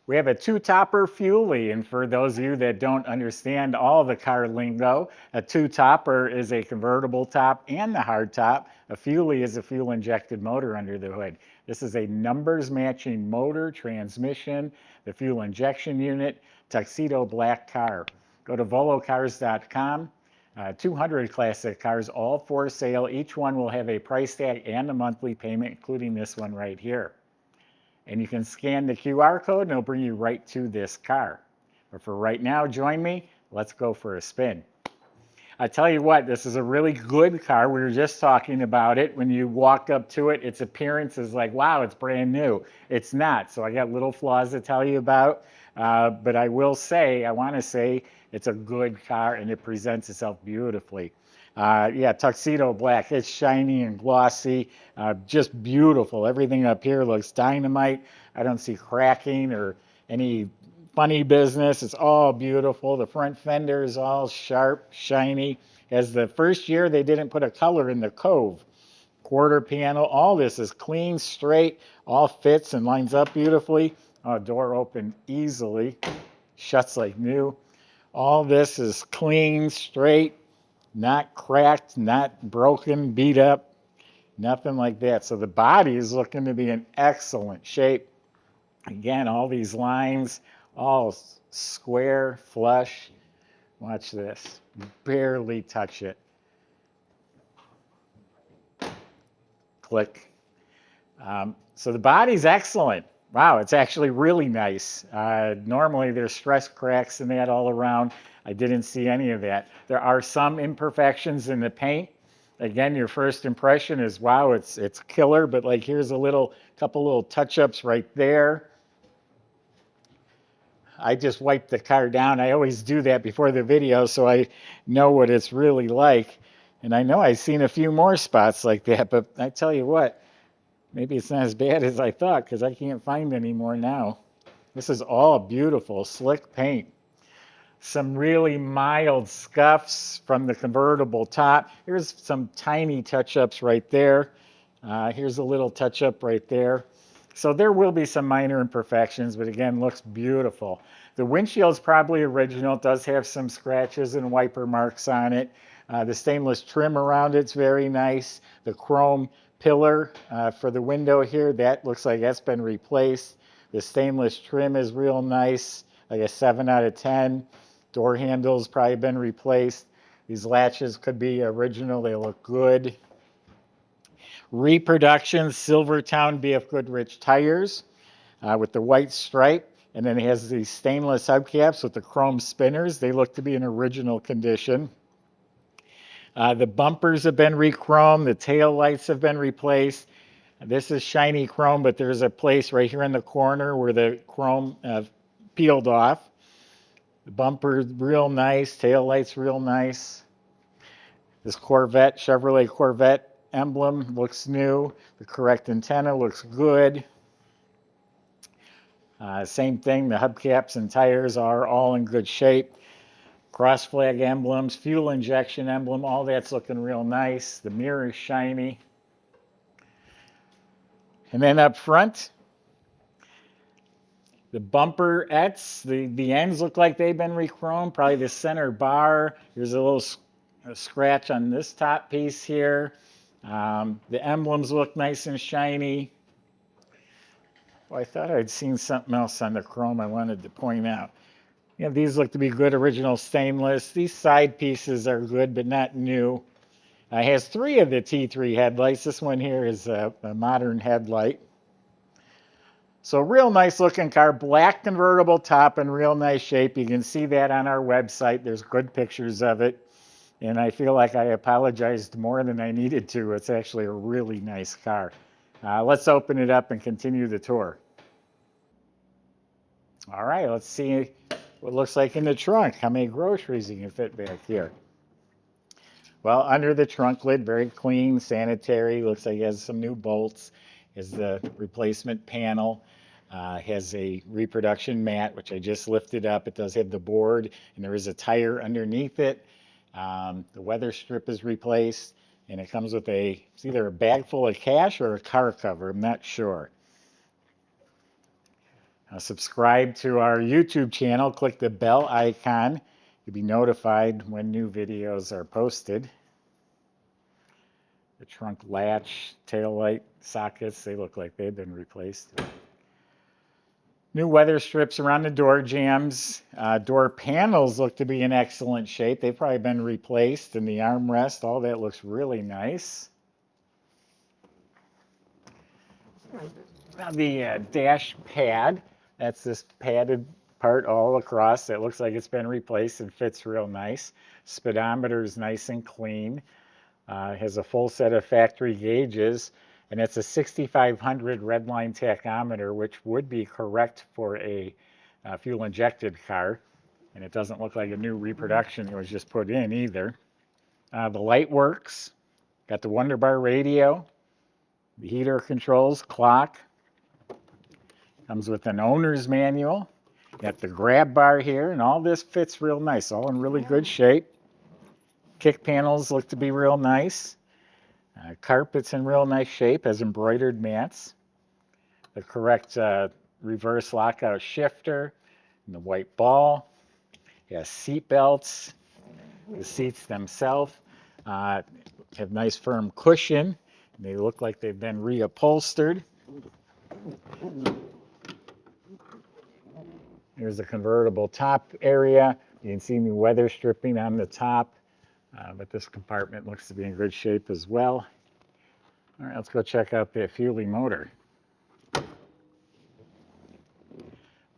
We have a two-topper Fuelie, and for those of you that don't understand all the car lingo, a two-topper is a convertible top and the hardtop. A Fuelie is a fuel-injected motor under the hood. This is a numbers-matching motor, transmission, the fuel injection unit, tuxedo black car. Go to volocars.com. 200 classic cars, all for sale. Each one will have a price tag and a monthly payment, including this one right here. And you can scan the QR code and it'll bring you right to this car. But for right now, join me. Let's go for a spin. I tell you what, this is a really good car. We were just talking about it. When you walk up to it, its appearance is like, wow, it's brand new. It's not. So I got little flaws to tell you about. But I will say, I want to say, it's a good car and it presents itself beautifully. Yeah, tuxedo black. It's shiny and glossy, just beautiful. Everything up here looks dynamite. I don't see cracking or any funny business. It's all beautiful. The front fender is all sharp, shiny. As the first year, they didn't put a color in the cove. Quarter panel. All this is clean, straight, all fits and lines up beautifully. Door open easily. Shuts like new. All this is clean, straight, not cracked, not broken, beat up, nothing like that. So the body is looking to be in excellent shape. Again, all these lines, all square, flush. Watch this. Barely touch it. Click. So the body's excellent. Wow, it's actually really nice. Normally there's stress cracks and that all around. I didn't see any of that. There are some imperfections in the paint. Again, your first impression is, wow, it's killer, but like here's a couple little touch-ups right there. I just wiped the car down. I always do that before the video so I know what it's really like. And I know I've seen a few more spots like that, but I tell you what, maybe it's not as bad as I thought because I can't find any more now. This is all beautiful, slick paint. Some really mild scuffs from the convertible top. Here's some tiny touch-ups right there. Here's a little touch-up right there. So there will be some minor imperfections, but again, looks beautiful. The windshield's probably original. It does have some scratches and wiper marks on it. The stainless trim around it's very nice. The chrome pillar for the window here, that looks like that's been replaced. The stainless trim is real nice, like a 7 out of 10. Door handles probably been replaced. These latches could be original. They look good. Reproduction Silvertown BF Goodrich tires with the white stripe. And then it has these stainless hubcaps with the chrome spinners. They look to be in original condition. The bumpers have been re-chromed. The tail lights have been replaced. This is shiny chrome, but there's a place right here in the corner where the chrome peeled off. The bumper's real nice. Tail lights real nice. This Corvette, Chevrolet Corvette emblem looks new. The correct antenna looks good. Same thing, the hubcaps and tires are all in good shape. Cross flag emblems, fuel injection emblem, all that's looking real nice. The mirror is shiny. And then up front, the bumperettes, the ends look like they've been re-chromed. Probably the center bar. Here's a little scratch on this top piece here. The emblems look nice and shiny. Well, I thought I'd seen something else on the chrome I wanted to point out. You know, these look to be good original stainless. These side pieces are good, but not new. It has 3 of the T3 headlights. This one here is a modern headlight. So real nice looking car, black convertible top in real nice shape. You can see that on our website. There's good pictures of it. And I feel like I apologized more than I needed to. It's actually a really nice car. Let's open it up and continue the tour. All right, let's see what it looks like in the trunk. How many groceries you can fit back here? Well, under the trunk lid, very clean, sanitary. Looks like it has some new bolts. Is the replacement panel. Has a reproduction mat, which I just lifted up. It does have the board, and there is a tire underneath it. The weather strip is replaced, and it comes with it's either a bag full of cash or a car cover. I'm not sure. Subscribe to our YouTube channel. Click the bell icon. You'll be notified when new videos are posted. The trunk latch, tail light sockets, they look like they've been replaced. New weather strips around the door jambs. Door panels look to be in excellent shape. They've probably been replaced, and the armrest, all that looks really nice. Now the dash pad, that's this padded part all across. That looks like it's been replaced and fits real nice. Speedometer is nice and clean. Has a full set of factory gauges, and it's a 6500 redline tachometer, which would be correct for a fuel-injected car. And it doesn't look like a new reproduction it was just put in either. The light works. Got the Wonder Bar radio, the heater controls, clock. Comes with an owner's manual. Got the grab bar here, and all this fits real nice, all in really good shape. Kick panels look to be real nice. Carpet's in real nice shape, has embroidered mats. The correct reverse lockout shifter, and the white ball. It has seat belts. The seats themselves have nice firm cushion. They look like they've been reupholstered. Here's the convertible top area. You can see the weather stripping on the top. But this compartment looks to be in good shape as well. All right, let's go check out the Fuelie motor.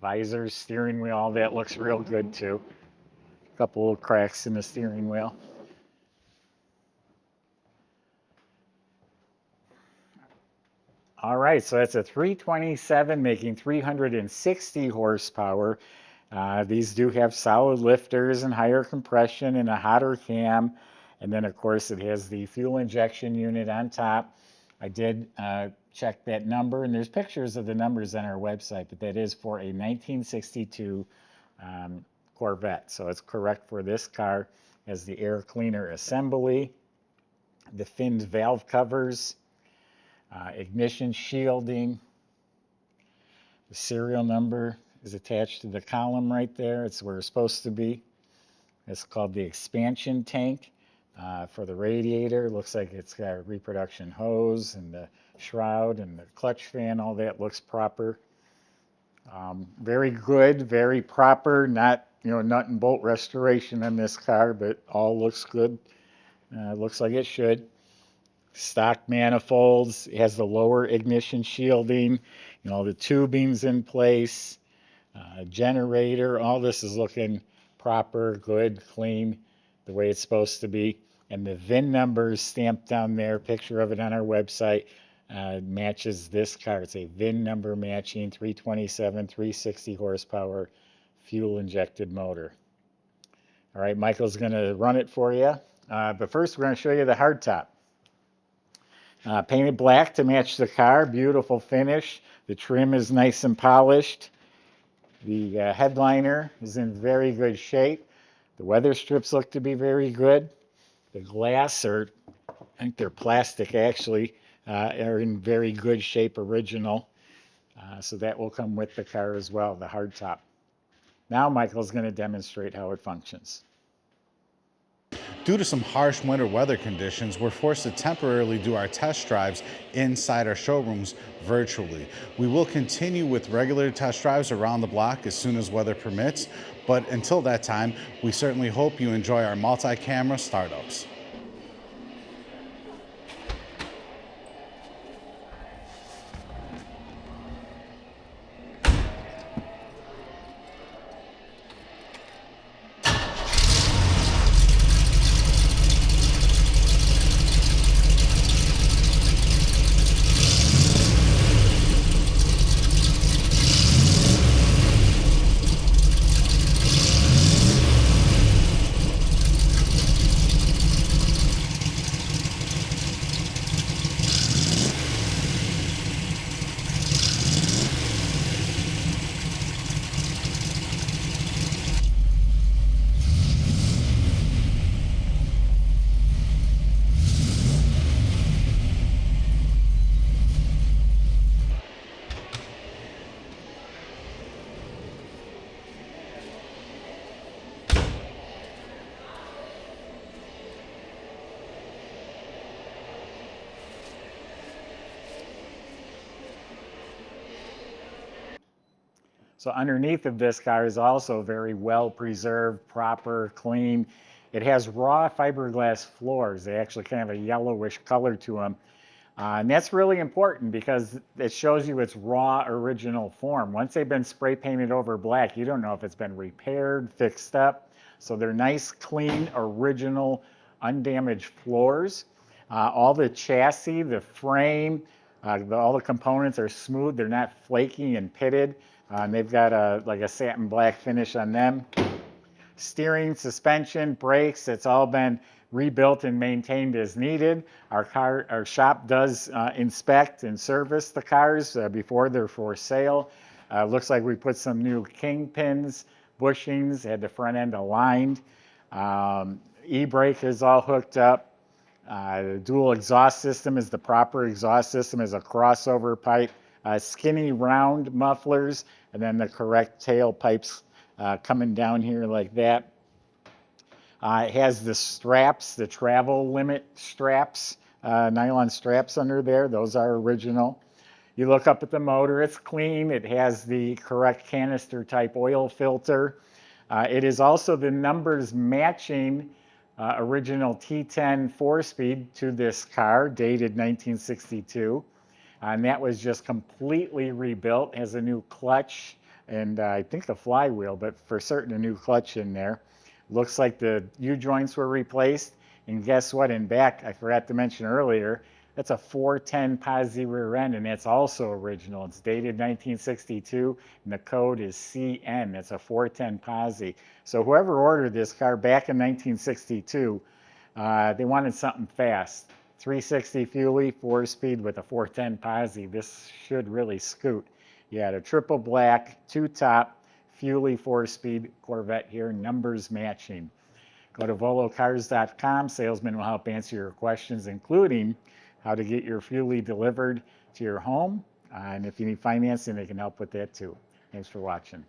Visors, steering wheel, all that looks real good too. A couple little cracks in the steering wheel. All right, so that's a 327 making 360 horsepower. These do have solid lifters and higher compression and a hotter cam. And then, of course, it has the fuel injection unit on top. I did check that number, and there's pictures of the numbers on our website, but that is for a 1962 Corvette. So it's correct for this car. It has the air cleaner assembly, the finned valve covers, ignition shielding, the serial number is attached to the column right there. It's where it's supposed to be. It's called the expansion tank for the radiator. Looks like it's got a reproduction hose and the shroud and the clutch fan. All that looks proper. Very good, very proper. Not, nut and bolt restoration on this car, but all looks good. Looks like it should. Stock manifolds. It has the lower ignition shielding. The tubing's in place. Generator, all this is looking proper, good, clean, the way it's supposed to be. And the VIN number is stamped down there, picture of it on our website, matches this car. It's a VIN number matching 327, 360 horsepower, fuel-injected motor. All right, Michael's going to run it for you. But first, we're going to show you the hardtop. Painted black to match the car, beautiful finish. The trim is nice and polished. The headliner is in very good shape. The weather strips look to be very good. The glass, I think they're plastic actually, are in very good shape, original. So that will come with the car as well, the hardtop. Now Michael's going to demonstrate how it functions. Due to some harsh winter weather conditions, we're forced to temporarily do our test drives inside our showrooms virtually. We will continue with regular test drives around the block as soon as weather permits, but until that time, we certainly hope you enjoy our multi-camera startups. So underneath of this car is also very well preserved, proper, clean. It has raw fiberglass floors. They actually kind of a yellowish color to them. And that's really important because it shows you its raw original form. Once they've been spray painted over black, you don't know if it's been repaired, fixed up. So they're nice, clean, original, undamaged floors. All the chassis, the frame, all the components are smooth. They're not flaky and pitted. And they've got like a satin black finish on them. Steering, suspension, brakes, it's all been rebuilt and maintained as needed. Our shop does inspect and service the cars before they're for sale. Looks like we put some new kingpins, bushings, had the front end aligned. E-brake is all hooked up. The dual exhaust system is the proper exhaust system, is a crossover pipe, skinny round mufflers, and then the correct tail pipes coming down here like that. It has the straps, the travel limit straps, nylon straps under there. Those are original. You look up at the motor, it's clean. It has the correct canister type oil filter. It is also the numbers matching original T10 4-speed to this car, dated 1962. And that was just completely rebuilt, has a new clutch and I think the flywheel, but for certain a new clutch in there. Looks like the U-joints were replaced. And guess what, in back, I forgot to mention earlier, that's a 410 posi rear end, and that's also original. It's dated 1962, and the code is CN. That's a 410 posi. So whoever ordered this car back in 1962, they wanted something fast. 360 Fuelie, 4-speed with a 410 posi. This should really scoot. You had a triple black, 2-top, Fuelie 4-speed Corvette here, numbers matching. Go to volocars.com. Salesman will help answer your questions, including how to get your Fuelie delivered to your home. And if you need financing, they can help with that too. Thanks for watching.